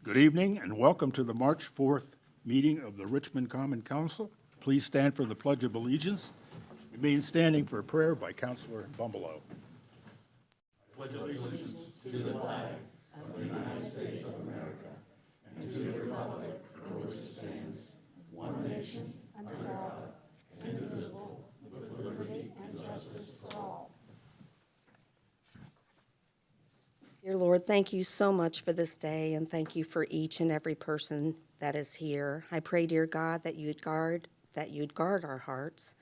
Good evening and welcome to the March 4th meeting of the Richmond Common Council. Please stand for the Pledge of Allegiance. Remain standing for a prayer by Councilor Bumbalow. Pledge allegiance to the flag of the United States of America and to the republic for which it stands, one nation, under God, indivisible, with liberty and justice for all. Dear Lord, thank you so much for this day, and thank you for each and every person that is here. I pray, dear God, that you'd guard our hearts,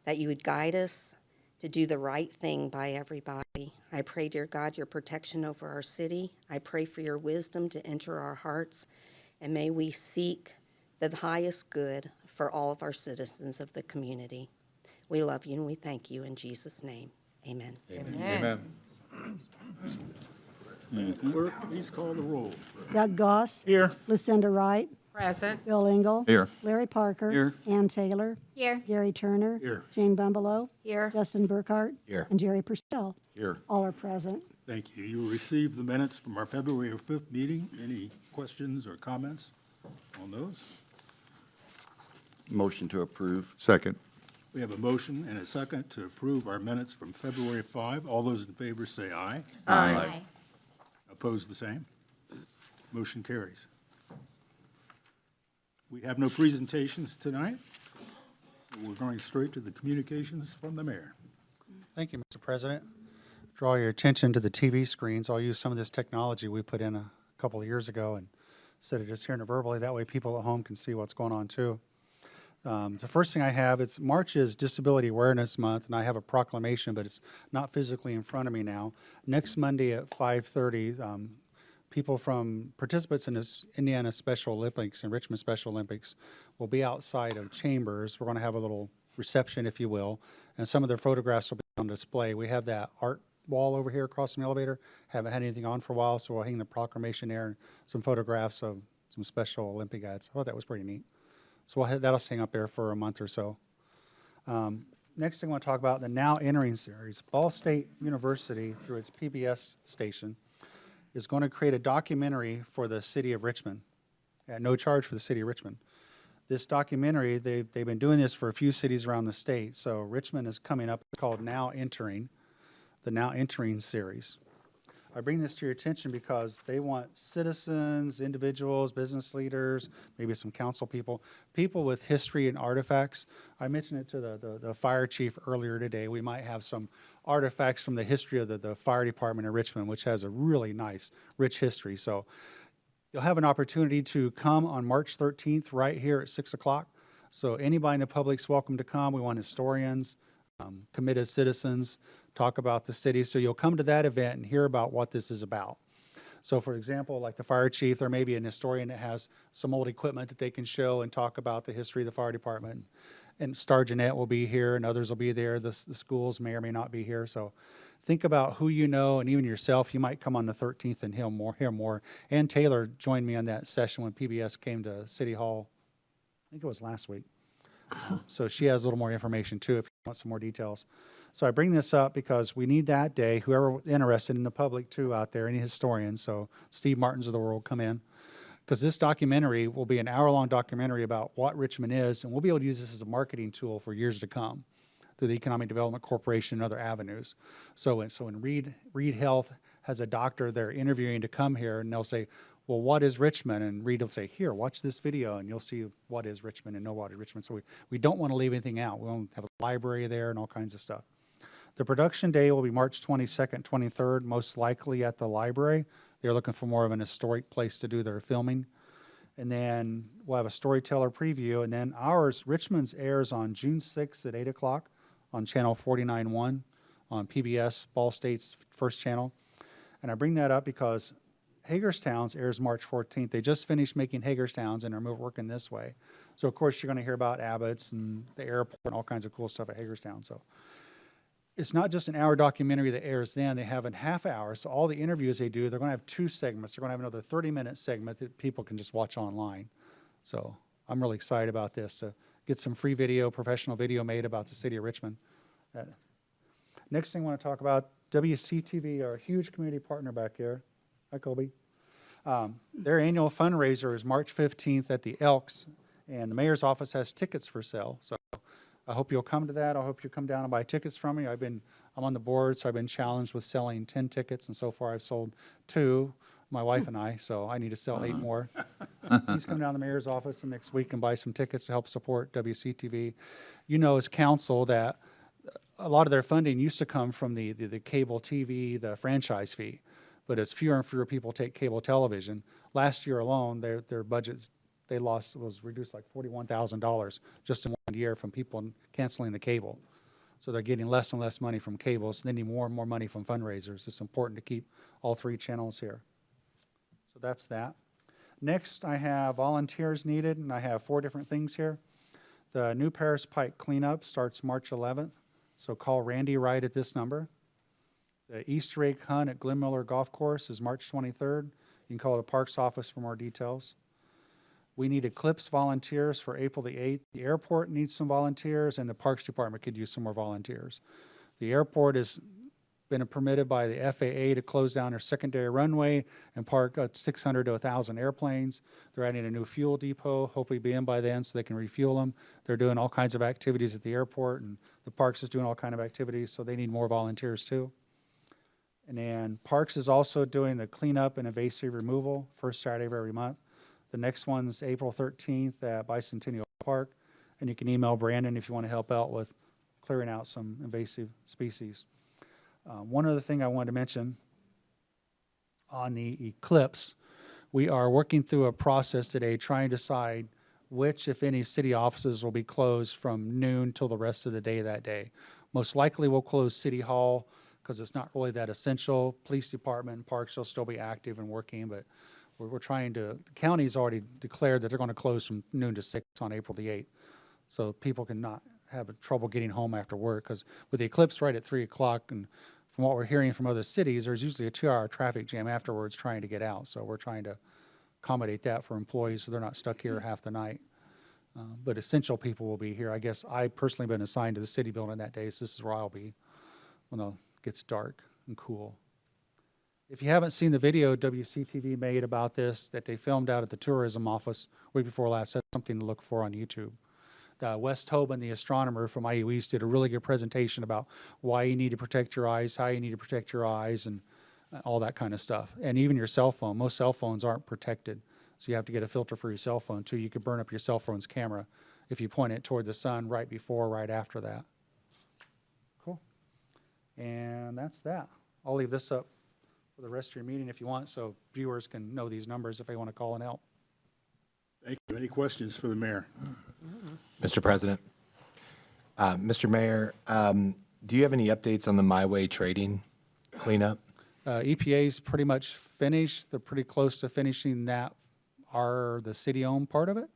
that you would guide us to do the right thing by everybody. I pray, dear God, your protection over our city. I pray for your wisdom to enter our hearts, and may we seek the highest good for all of our citizens of the community. We love you and we thank you in Jesus' name. Amen. Amen. Clerk, please call the roll. Doug Goss. Here. Lucinda Wright. Present. Bill Engel. Here. Larry Parker. Here. Ann Taylor. Here. Gary Turner. Here. Jane Bumbalow. Here. Justin Burkhart. Here. And Jerry Purcell. Here. All are present. Thank you. You will receive the minutes from our February 5th meeting. Any questions or comments on those? Motion to approve. Second. We have a motion and a second to approve our minutes from February 5. All those in favor say aye. Aye. Opposed, the same. Motion carries. We have no presentations tonight, so we're going straight to the communications from the mayor. Thank you, Mr. President. Draw your attention to the TV screens. I'll use some of this technology we put in a couple of years ago, and instead of just hearing it verbally, that way people at home can see what's going on too. The first thing I have, it's March is Disability Awareness Month, and I have a proclamation, but it's not physically in front of me now. Next Monday at 5:30, participants in this Indiana Special Olympics and Richmond Special Olympics will be outside of Chambers. We're going to have a little reception, if you will, and some of their photographs will be on display. We have that art wall over here across from the elevator. Haven't had anything on for a while, so we'll hang the proclamation there and some photographs of some Special Olympic guys. I thought that was pretty neat. So that'll hang up there for a month or so. Next thing I want to talk about, the Now Entering series. Ball State University, through its PBS station, is going to create a documentary for the City of Richmond at no charge for the City of Richmond. This documentary, they've been doing this for a few cities around the state. So Richmond is coming up. It's called Now Entering, the Now Entering series. I bring this to your attention because they want citizens, individuals, business leaders, maybe some council people with history and artifacts. I mentioned it to the fire chief earlier today. We might have some artifacts from the history of the fire department in Richmond, which has a really nice, rich history. So you'll have an opportunity to come on March 13th right here at 6 o'clock. So anybody in the public's welcome to come. We want historians, committed citizens, talk about the city. So you'll come to that event and hear about what this is about. So for example, like the fire chief, there may be an historian that has some old equipment that they can show and talk about the history of the fire department. And Star Jeanette will be here and others will be there. The schools may or may not be here. So think about who you know, and even yourself. You might come on the 13th and hear more. Ann Taylor joined me on that session when PBS came to City Hall. I think it was last week. So she has a little more information too if you want some more details. So I bring this up because we need that day, whoever interested in the public too out there, any historians, so Steve Martins of the world come in. Because this documentary will be an hour-long documentary about what Richmond is, and we'll be able to use this as a marketing tool for years to come through the Economic Development Corporation and other avenues. So when Reed Health has a doctor they're interviewing to come here, and they'll say, well, what is Richmond? And Reed will say, here, watch this video, and you'll see what is Richmond and know what is Richmond. So we don't want to leave anything out. We want to have a library there and all kinds of stuff. The production day will be March 22nd, 23rd, most likely at the library. They're looking for more of an historic place to do their filming. And then we'll have a storyteller preview. And then Richmond's airs on June 6th at 8 o'clock on channel 49.1 on PBS, Ball State's first channel. And I bring that up because Hagerstown's airs March 14th. They just finished making Hagerstown's and are working this way. So, of course, you're going to hear about Abbott's and the airport and all kinds of cool stuff at Hagerstown. So it's not just an hour documentary that airs then. They have a half hour. So all the interviews they do, they're going to have two segments. They're going to have another 30-minute segment that people can just watch online. So I'm really excited about this, to get some free video, professional video made about the city of Richmond. Next thing I want to talk about, WCTV, our huge community partner back here. Hi, Colby. Their annual fundraiser is March 15th at the Elks, and the mayor's office has tickets for sale. So I hope you'll come to that. I hope you come down and buy tickets from me. I'm on the board, so I've been challenged with selling 10 tickets, and so far I've sold 2, my wife and I, so I need to sell 8 more. Please come down to the mayor's office next week and buy some tickets to help support WCTV. You know, as council, that a lot of their funding used to come from the cable TV, the franchise fee. But as fewer and fewer people take cable television, last year alone, their budgets they lost was reduced like $41,000 just in 1 year from people canceling the cable. So they're getting less and less money from cable, so they need more and more money from fundraisers. It's important to keep all 3 channels here. So that's that. Next, I have volunteers needed, and I have 4 different things here. The New Paris Pike cleanup starts March 11th, so call Randy Wright at this number. The Easter egg hunt at Glen Miller Golf Course is March 23rd. You can call the Parks office for more details. We need Eclipse volunteers for April the 8th. The airport needs some volunteers, and the Parks Department could use some more volunteers. The airport has been permitted by the FAA to close down their secondary runway and park 600 to 1,000 airplanes. They're adding a new fuel depot, hopefully be in by then so they can refuel them. They're doing all kinds of activities at the airport, and the Parks is doing all kinds of activities, so they need more volunteers too. And then Parks is also doing the cleanup and invasive removal, first Saturday of every month. The next one's April 13th at Bicentennial Park, and you can email Brandon if you want to help out with clearing out some invasive species. One other thing I wanted to mention on the eclipse, we are working through a process today trying to decide which, if any, city offices will be closed from noon till the rest of the day that day. Most likely we'll close City Hall because it's not really that essential. Police Department and Parks will still be active and working, but we're trying to, the county's already declared that they're going to close from noon to 6 on April the 8th. So people can not have trouble getting home after work, because with the eclipse right at 3 o'clock, and from what we're hearing from other cities, there's usually a 2-hour traffic jam afterwards trying to get out. So we're trying to accommodate that for employees so they're not stuck here half the night. But essential people will be here. I guess I personally been assigned to the city building that day, so this is where I'll be when it gets dark and cool. If you haven't seen the video WCTV made about this that they filmed out at the tourism office week before last, that's something to look for on YouTube. Wes Tobin, the astronomer from IU East, did a really good presentation about why you need to protect your eyes, how you need to protect your eyes, and all that kind of stuff. And even your cell phone. Most cell phones aren't protected, so you have to get a filter for your cell phone too. You could burn up your cell phone's camera if you point it toward the sun right before or right after that. Cool. And that's that. I'll leave this up for the rest of your meeting if you want, so viewers can know these numbers if they want to call and help. Thank you. Any questions for the mayor? Mr. President, Mr. Mayor, do you have any updates on the My Way trading cleanup? EPA's pretty much finished. They're pretty close to finishing that, the city-owned part of it.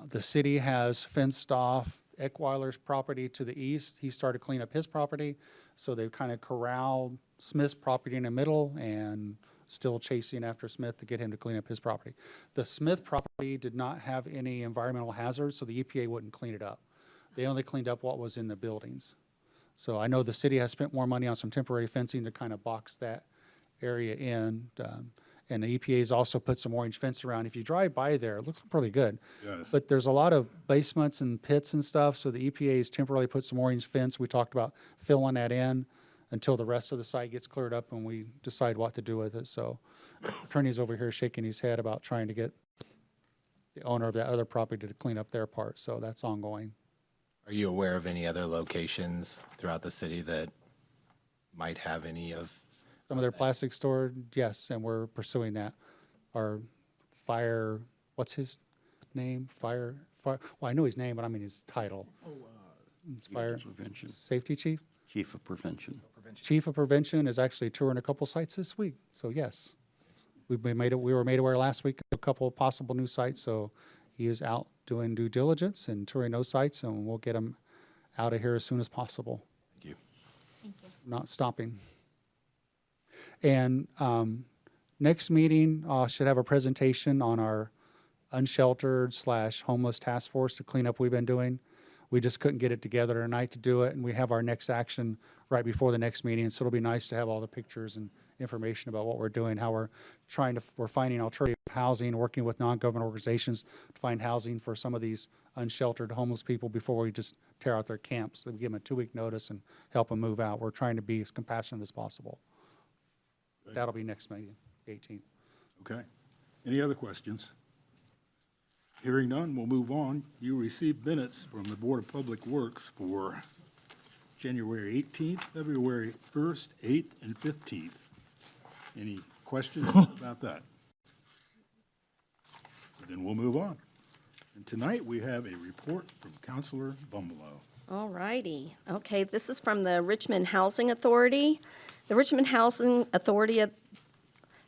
The city has fenced off Eckweiler's property to the east. He started cleaning up his property, so they've kind of corralled Smith's property in the middle and still chasing after Smith to get him to clean up his property. The Smith property did not have any environmental hazards, so the EPA wouldn't clean it up. They only cleaned up what was in the buildings. So I know the city has spent more money on some temporary fencing to kind of box that area in. And the EPA's also put some orange fence around. If you drive by there, it looks pretty good. Yes. But there's a lot of basements and pits and stuff, so the EPA's temporarily put some orange fence. We talked about filling that in until the rest of the site gets cleared up and we decide what to do with it. So attorney's over here shaking his head about trying to get the owner of that other property to clean up their part. So that's ongoing. Are you aware of any other locations throughout the city that might have any of? Some of their plastic store, yes, and we're pursuing that. Our fire, what's his name? Fire, well, I know his name, but I mean his title. It's fire Prevention. safety chief. Chief of Prevention. Chief of Prevention is actually touring a couple sites this week. So yes, we were made aware last week of a couple of possible new sites. So he is out doing due diligence and touring those sites, and we'll get him out of here as soon as possible. Thank you. Not stopping. And next meeting, should have a presentation on our unsheltered / homeless task force, the cleanup we've been doing. We just couldn't get it together tonight to do it, and we have our next action right before the next meeting, so it'll be nice to have all the pictures and information about what we're doing, how we're finding alternative housing, working with non-government organizations to find housing for some of these unsheltered homeless people before we just tear out their camps. We give them a 2-week notice and help them move out. We're trying to be as compassionate as possible. That'll be next meeting, 18th. Okay. Any other questions? Hearing none, we'll move on. You received minutes from the Board of Public Works for January 18th, February 1st, 8th, and 15th. Any questions about that? Then we'll move on. And tonight, we have a report from Counselor Bumbelow. All righty. Okay, this is from the Richmond Housing Authority. The Richmond Housing Authority,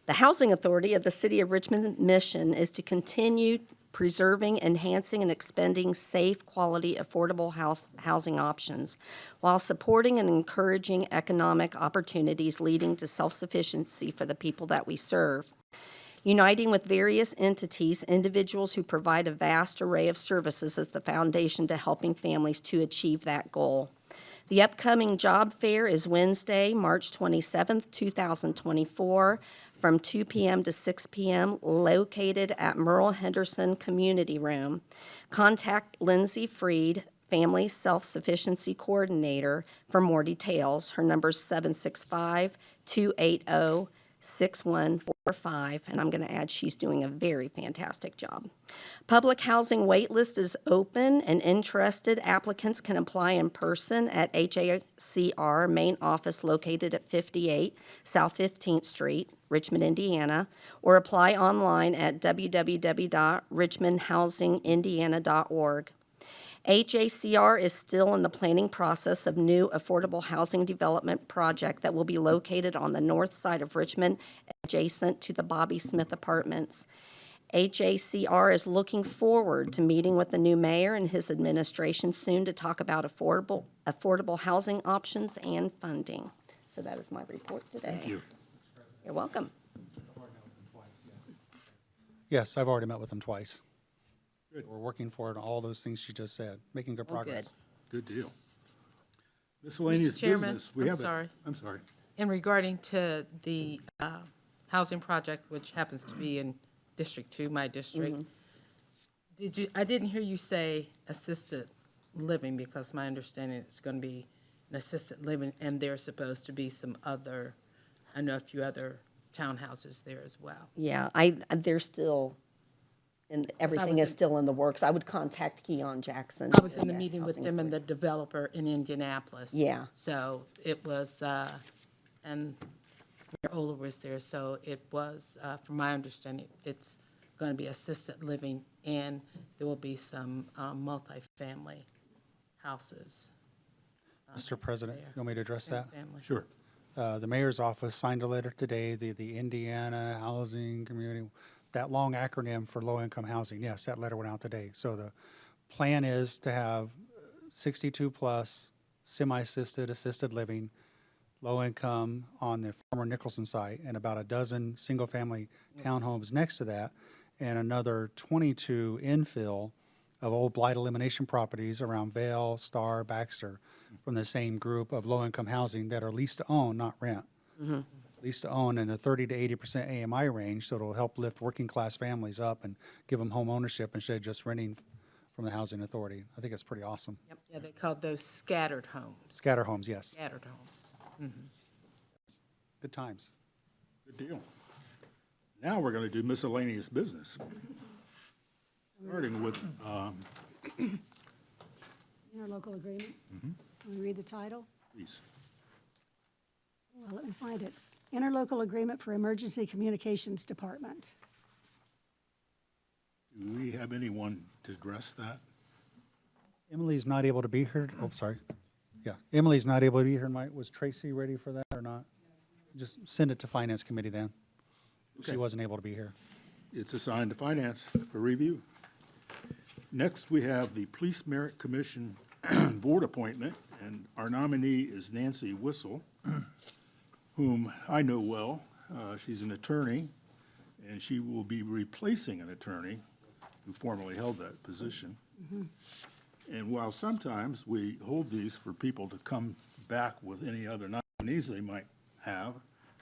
the Housing Authority of the City of Richmond's mission is to continue preserving, enhancing, and expanding safe, quality, affordable housing options while supporting and encouraging economic opportunities leading to self-sufficiency for the people that we serve. Uniting with various entities, individuals who provide a vast array of services is the foundation to helping families to achieve that goal. The upcoming job fair is Wednesday, March 27th, 2024, from 2 p.m. to 6 p.m., located at Merle Henderson Community Room. Contact Lindsay Freed, Family Self-Sufficiency Coordinator, for more details. Her number is 765-280-6145, and I'm going to add she's doing a very fantastic job. Public housing wait list is open, and interested applicants can apply in person at HACR main office located at 58 South 15th Street, Richmond, Indiana, or apply online at www.richmondhousingindiana.org. HACR is still in the planning process of new affordable housing development project that will be located on the north side of Richmond, adjacent to the Bobby Smith Apartments. HACR is looking forward to meeting with the new mayor and his administration soon to talk about affordable housing options and funding. So that is my report today. Thank you. You're welcome. Yes, I've already met with them twice. Good. We're working for it on all those things you just said, making good Oh, good. progress. Good deal. Miscellaneous Mr. Chairman, business. We I'm have a- sorry. I'm sorry. In regarding to the housing project, which happens to be in District 2, my district, I didn't hear you say assisted living, because my understanding is going to be an assisted living, and there's supposed to be some other, I know a few other townhouses there as well. Yeah, they're still, and everything is in- still in the works. I would contact Keon Jackson. I was in the and meeting with Housing them and the developer in Indianapolis. Yeah. So it was, and Mayor Ola was there, so it was, from my understanding, it's going to be assisted living, and there will be some multifamily houses. Mr. President, you there. want me to address that? Family. Sure. The mayor's office signed a letter today, the Indiana Housing Community, that long acronym for low-income housing. Yes, that letter went out today. So the plan is to have 62-plus semi-assisted, assisted living, low-income on the former Nicholson site, and about a dozen single-family townhomes next to that, and another 22 infill of old blight elimination properties around Vale, Star, Baxter, from the same group of low-income housing that are leased to own, not rent. Leased to own in the 30 to 80% AMI range, so it'll help lift working-class families up and give them home ownership instead of just renting from the housing authority. I think it's pretty awesome. Yeah, they called those scattered homes. Scatter homes, yes. Scattered homes. Good times. Good deal. Now we're going to do miscellaneous business. Starting with, Interlocal agreement. Can we read the title? please. Well, let me find it. Interlocal agreement for Emergency Communications Department. Do we have anyone to address that? Emily's not able to be here. Oh, sorry. Yeah, Emily's not able to be here tonight. Was Tracy ready for that or not? Just send it to Finance Committee then. She Okay. wasn't able to be here. It's assigned to Finance for review. Next, we have the Police Merit Commission Board appointment, and our nominee is Nancy Whistle, whom I know well. She's an attorney, and she will be replacing an attorney who formerly held that position. And while sometimes we hold these for people to come back with any other nominees they might have,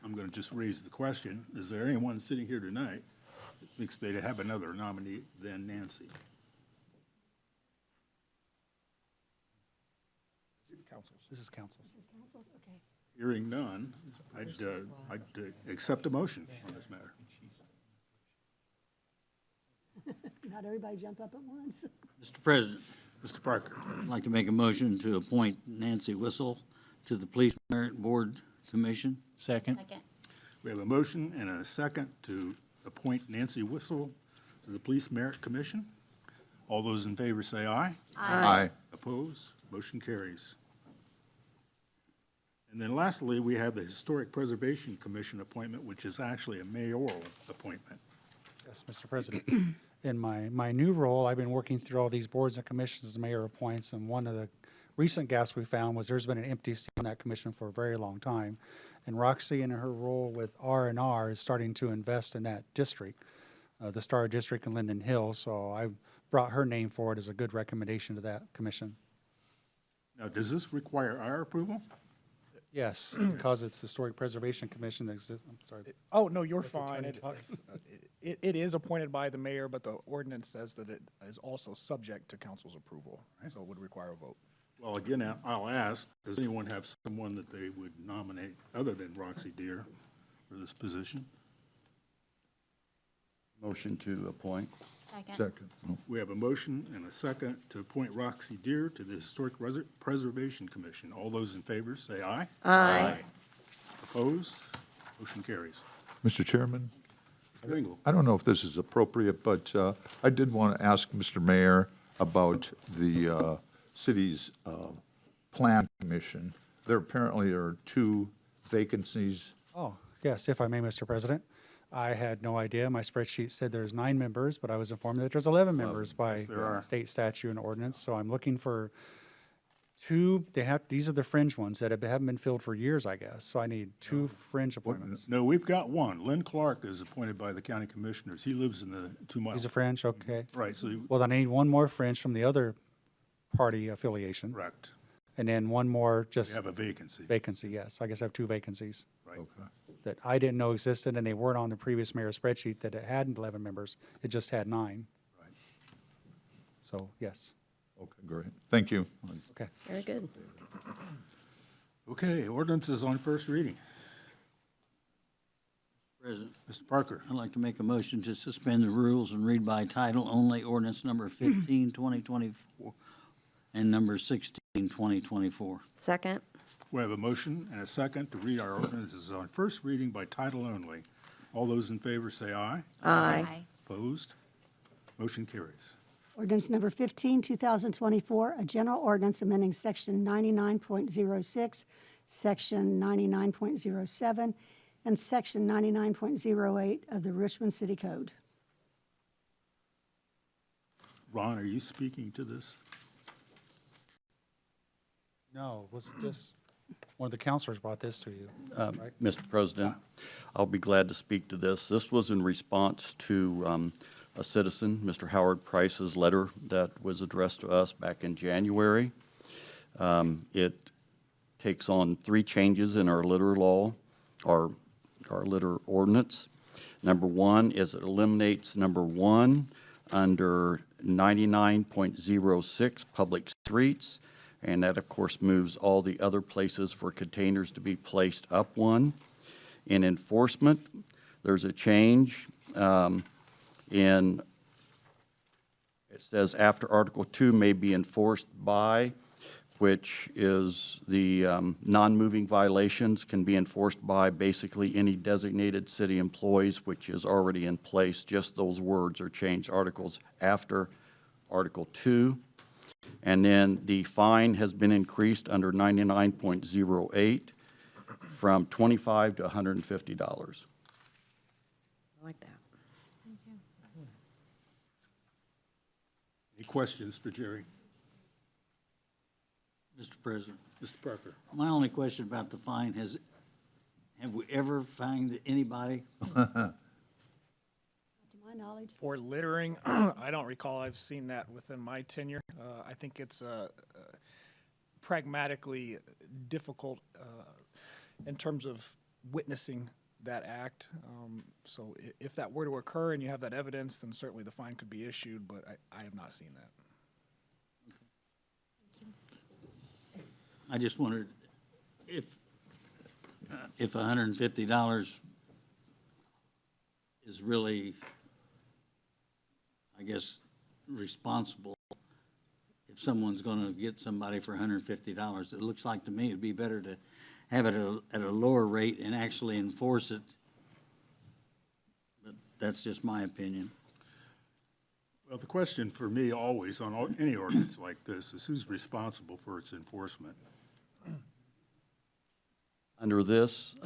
I'm going to just raise the question. Is there anyone sitting here tonight that thinks they'd have another nominee than Nancy? This is council's. Okay. Hearing none, I'd accept a motion on this matter. Not everybody jump up at once. Mr. President, Mr. Parker, I'd like to make a motion to appoint Nancy Whistle to the Police Merit Board Commission. Second. we have a motion and a second to appoint Nancy Whistle to the Police Merit Commission. All those in favor say aye. Aye. Opposed? Motion carries. And then lastly, we have the Historic Preservation Commission appointment, which is actually a mayoral appointment. Yes, Mr. President. In my new role, I've been working through all these boards and commissions the mayor appoints, and one of the recent gaps we found was there's been an empty seat on that commission for a very long time. And Roxy, in her role with R&R, is starting to invest in that district, the Star District in Linden Hill, so I brought her name forward as a good recommendation to that commission. Now, does this require our approval? Yes, because it's Historic Preservation Commission that exists, I'm sorry. Oh, no, you're Let the fine. attorney It is appointed by the mayor, but the ordinance says that it is also subject to council's approval, so it would require a vote. Well, again, I'll ask, does anyone have someone that they would nominate other than Roxy Deer for this position? Motion to appoint. Second. We have a motion and a second to appoint Roxy Deer to the Historic Preservation Commission. All those in favor say aye. Aye. Opposed? Motion carries. Mr. Chairman, Mr. Engel. I don't know if this is appropriate, but I did want to ask Mr. Mayor about the city's plan commission. There apparently are 2 vacancies. Oh, yes, if I may, Mr. President. I had no idea. My spreadsheet said there's 9 members, but I was informed that there's 11 members by yes, there are. state statute and ordinance. So I'm looking for 2, these are the fringe ones that haven't been filled for years, I guess. So I need 2 fringe appointments. No, we've got one. Lynn Clark is appointed by the county commissioners. He lives in the 2 mile. He's a fringe, okay. Right, so, Well, then I need 1 more fringe from the other party affiliation. correct. And then 1 more We just have a vacancy. vacancy, yes. I guess I have 2 vacancies Right. that I didn't know existed, and they weren't on the previous mayor's spreadsheet that it had 11 members. It just had 9. Right. So, yes, Okay, great. Thank you. okay. Very good. Okay, ordinance is on first reading. President, Mr. Parker, I'd like to make a motion to suspend the rules and read by title only ordinance number 15, 2024, and number 16, 2024. Second? we have a motion and a second to read our ordinances on first reading by title only. All those in favor say aye. Aye. Opposed? Motion carries. Ordinance number 15, 2024, a general ordinance amending section 99.06, section 99.07, and section 99.08 of the Richmond City Code. Ron, are you speaking to this? No, was it just, one of the counselors brought this to you, right? Mr. President, I'll be glad to speak to this. This was in response to a citizen, Mr. Howard Price's letter that was addressed to us back in January. It takes on 3 changes in our litter law, our litter ordinance. Number 1 is it eliminates number 1 under 99.06 public streets, and that, of course, moves all the other places for containers to be placed up 1. In enforcement, there's a change in, it says after Article 2 may be enforced by, which is the non-moving violations can be enforced by basically any designated city employees, which is already in place. Just those words are changed, articles after Article 2. And then the fine has been increased under 99.08 from $25 to $150. I like that. Any questions for Jerry? Mr. President, Mr. Parker? my only question about the fine have we ever fined anybody? To my knowledge, For littering, I don't recall I've seen that within my tenure. I think it's pragmatically difficult in terms of witnessing that act. So if that were to occur and you have that evidence, then certainly the fine could be issued, but I have not seen that. I just wondered if $150 is really, I guess, responsible. If someone's going to get somebody for $150, it looks like to me it'd be better to have it at a lower rate and actually enforce it. But that's just my opinion. Well, the question for me always on any ordinance like this is who's responsible for its enforcement? Under this,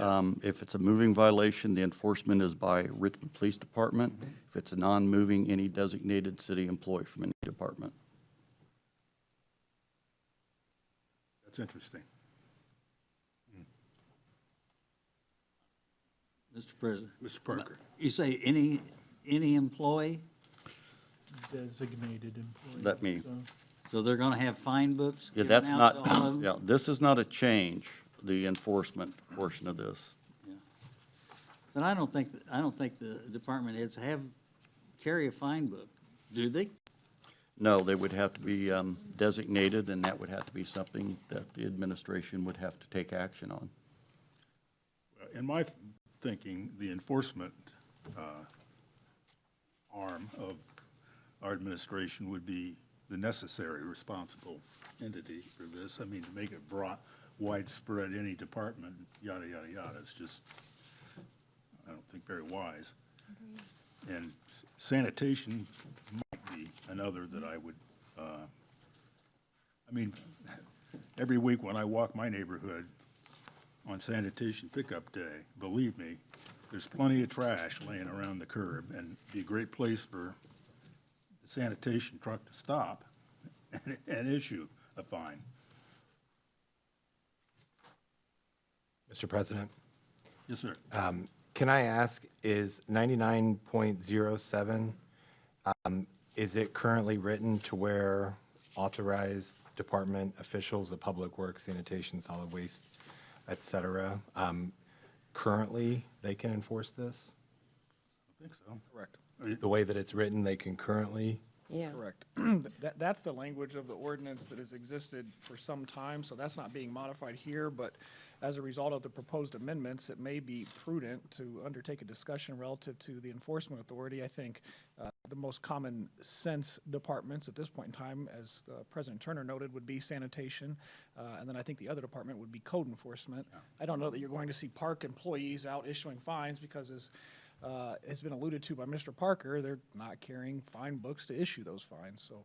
if it's a moving violation, the enforcement is by Richmond Police Department. If it's a non-moving, any designated city employee from any department. That's interesting. Mr. President. Mr. Parker. You say any employee? Designated employee. Let me, So they're going to have fine books? yeah, given that's out not, to all of them? yeah, this is not a change, the enforcement portion of this. But I don't think the department heads carry a fine book, do they? No, they would have to be designated, and that would have to be something that the administration would have to take action on. In my thinking, the enforcement arm of our administration would be the necessary responsible entity for this. I mean, to make it broad, widespread, any department, yada, yada, yada, it's just, I don't think very wise. And sanitation might be another that I would, I mean, every week when I walk my neighborhood on sanitation pickup day, believe me, there's plenty of trash laying around the curb, and it'd be a great place for the sanitation truck to stop and issue a fine. Mr. President, Yes, sir. can I ask, is 99.07, is it currently written to where authorized department officials of public works, sanitation, solid waste, et cetera, currently they can enforce this? I think so. Correct. The way that it's written, they can currently? Yeah. Correct. That's the language of the ordinance that has existed for some time, so that's not being modified here, but as a result of the proposed amendments, it may be prudent to undertake a discussion relative to the enforcement authority. I think the most common sense departments at this point in time, as President Turner noted, would be sanitation, and then I think the other department would be code enforcement. I don't know that you're going to see park employees out issuing fines because, as has been alluded to by Mr. Parker, they're not carrying fine books to issue those fines. So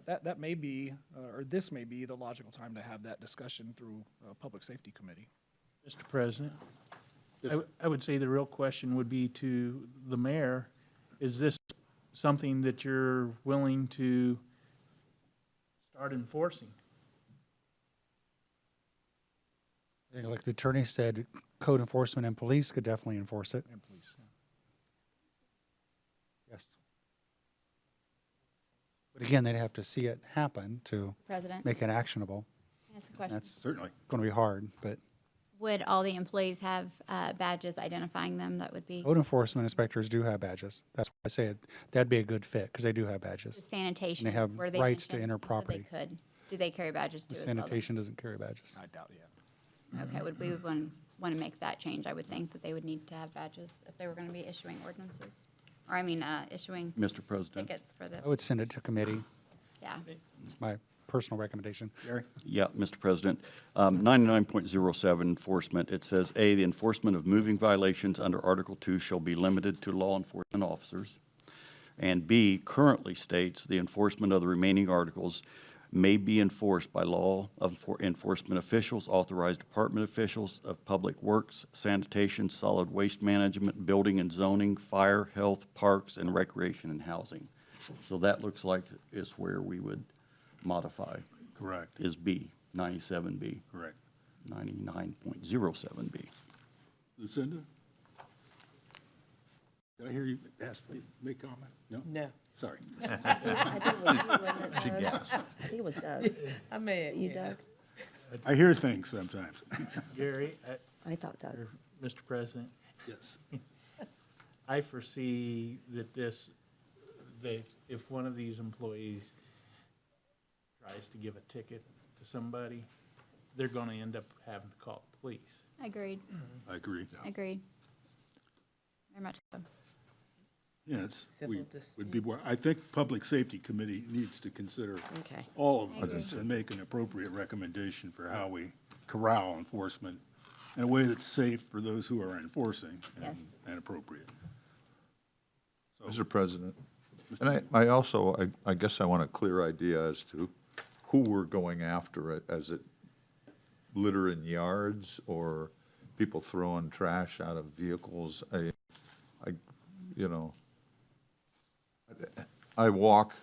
that may be, or this may be the logical time to have that discussion through Public Safety Committee. Mr. President, I would say the real question would be to the mayor, is this something that you're willing to start enforcing? Yeah, like the attorney said, code enforcement and police could definitely enforce it. And please. Yes. But again, they'd have to see it happen to President, make it actionable. that's a question. That's Certainly. going to be hard, but Would all the employees have badges identifying them that would be code enforcement inspectors do have badges. That's why I say it, that'd be a good fit, because they do have badges. sanitation? And they have were rights to mentioned? enter You said property. They could. Do they carry badges too as well then? Sanitation doesn't carry badges. I doubt it. Okay, would we want to make that change? I would think that they would need to have badges if they were going to be issuing ordinances. Or, I mean, issuing Mr. President? tickets for the, I would send it to committee. yeah. It's my personal recommendation. Gary? Yeah, Mr. President. 99.07 enforcement, it says, A, the enforcement of moving violations under Article 2 shall be limited to law enforcement officers. And B, currently states the enforcement of the remaining articles may be enforced by law enforcement officials, authorized department officials of public works, sanitation, solid waste management, building and zoning, fire, health, parks, and recreation and housing. So that looks like is where we would modify, Correct. is B, 97B, Correct. 99.07B. Lucinda? Did I hear you ask me, make comment? No? No. Sorry. I think it was you, wasn't it, Doug? I think it was Doug. I may. You, Doug? I hear things sometimes. Gary, I thought Doug. Mr. President, Yes. I foresee that that if one of these employees tries to give a ticket to somebody, they're gonna end up having to call the police. Agreed, I agree. agreed. Very much so. Yeah, it's, Civil would be, I think Public Safety Committee needs to consider Okay. all I of agree. this and make an appropriate recommendation for how we corral enforcement in a way that's safe for those who are enforcing Yes. and appropriate. Mr. President, and I also, I guess I want a clear idea as to who we're going after. As it litter in yards or people throwing trash out of vehicles? You know, I walk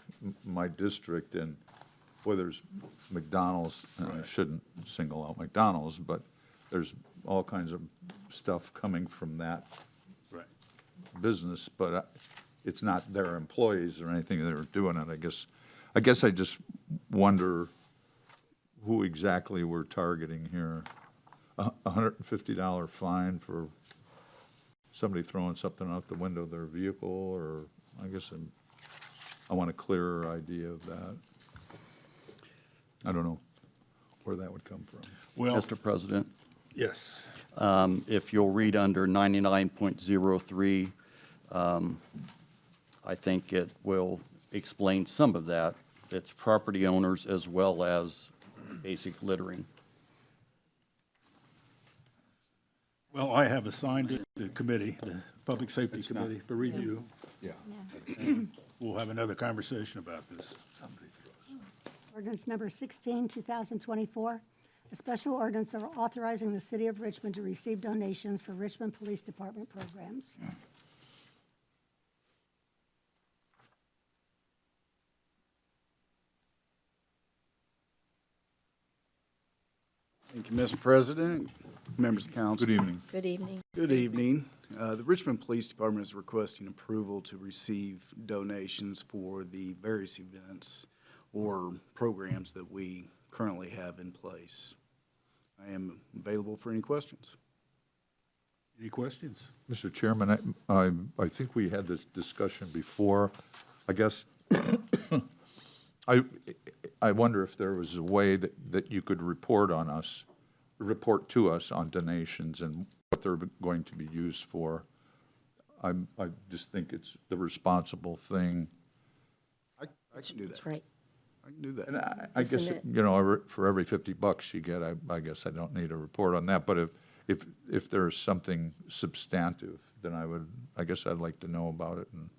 my district and, boy, there's McDonald's, and I shouldn't single out McDonald's, but there's all kinds of stuff coming from that Right. business, but it's not their employees or anything that are doing it. I guess I just wonder who exactly we're targeting here. A $150 fine for somebody throwing something out the window of their vehicle, or I guess I want a clearer idea of that. I don't know where that would come from. Well, Mr. President, yes. if you'll read under 99.03, I think it will explain some of that. It's property owners as well as basic littering. Well, I have assigned it to the committee, the Public Safety Committee, for review. Yeah. We'll have another conversation about this. Ordinance number 16, 2024, a special ordinance authorizing the City of Richmond to receive donations for Richmond Police Department programs. Thank you, Mr. President, members of council. Good evening. Good evening. Good evening. The Richmond Police Department is requesting approval to receive donations for the various events or programs that we currently have in place. I am available for any questions. Any questions? Mr. Chairman, I think we had this discussion before. I guess, I wonder if there was a way that you could report to us on donations and what they're going to be used for. I just think it's the responsible thing. I can do That's that. right. I can do that. And I guess, Isn't it- you know, for every $50 you get, I guess I don't need a report on that. But if there's something substantive, then I guess I'd like to know about it and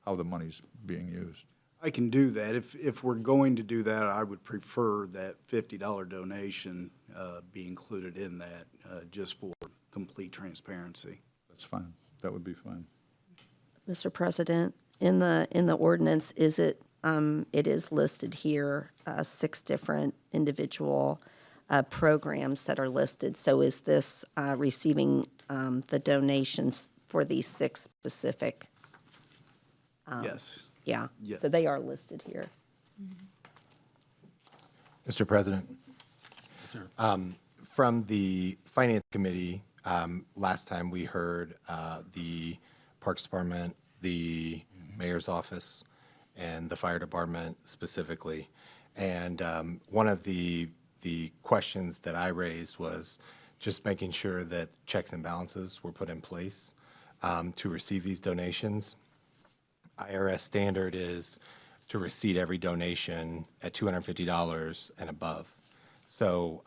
how the money's being used. I can do that. If we're going to do that, I would prefer that $50 donation be included in that, just for complete transparency. That's fine. That would be fine. Mr. President, in the ordinance, it is listed here, 6 different individual programs that are listed. So is this receiving the donations for these 6 specific? Yes. Yeah. Yes. So they are listed here. Mr. President, from the Finance Committee, last time we heard the Parks Department, the Mayor's Office, and the Fire Department specifically. And one of the questions that I raised was just making sure that checks and balances were put in place to receive these donations. IRS standard is to receive every donation at $250 and above. So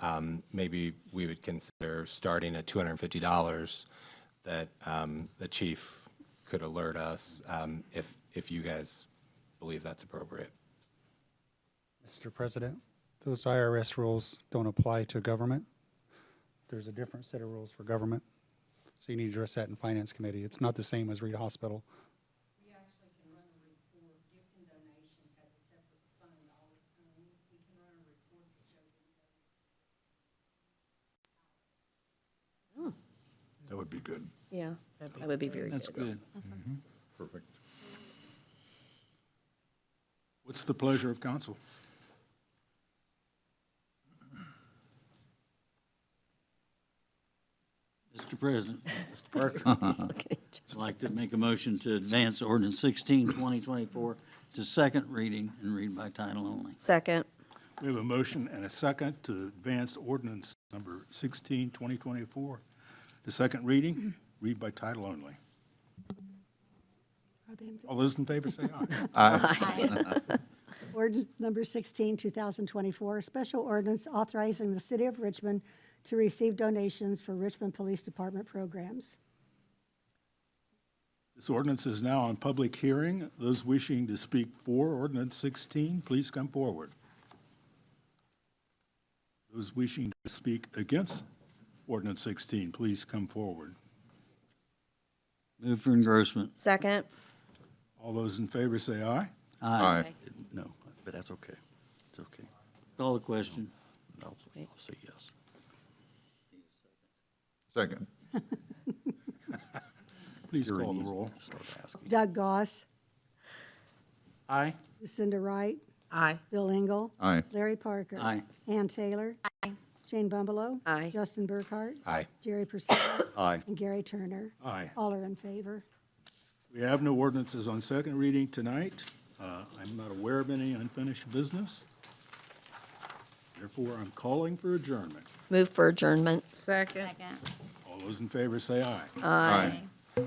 maybe we would consider starting at $250 that the chief could alert us if you guys believe that's appropriate. Mr. President, those IRS rules don't apply to government. There's a different set of rules for government. So you need to address that in Finance Committee. It's not the same as Reed Hospital. We actually can run a report. Gift and donations has a separate fund all its own. We can run a report that shows That would be good. Yeah, that would be very good. That's good. Perfect. What's the pleasure of council? Mr. Mr. President, Mr. Parker, I'd like to make a motion to advance ordinance 16, 2024 to second reading and read by title only. Second. we have a motion and a second to advance ordinance number 16, 2024 to second reading, read by title only. All those in favor say aye. Ordinance number 16, 2024, special ordinance authorizing the City of Richmond to receive donations for Richmond Police Department programs. This ordinance is now on public hearing. Those wishing to speak for ordinance 16, please come forward. Those wishing to speak against ordinance 16, please come forward. Move for engrossment. Second. All those in favor say aye. Aye. No, but that's okay. It's okay. Call the question. I'll say yes. Second. Please You're call the easy. roll. Start asking. Doug Goss, Aye. Lucinda Wright, Aye. Bill Engel, Aye. Larry Parker. Aye. Ann Taylor. Jane Bumblew. Aye. Justin Burkhart. Aye. Jerry Purcell. Aye. And Gary Turner. Aye. All are in favor. We have no ordinances on second reading tonight. I'm not aware of any unfinished business. Therefore, I'm calling for adjournment. Move for adjournment. Second. Second. All those in favor say aye. Aye. Aye.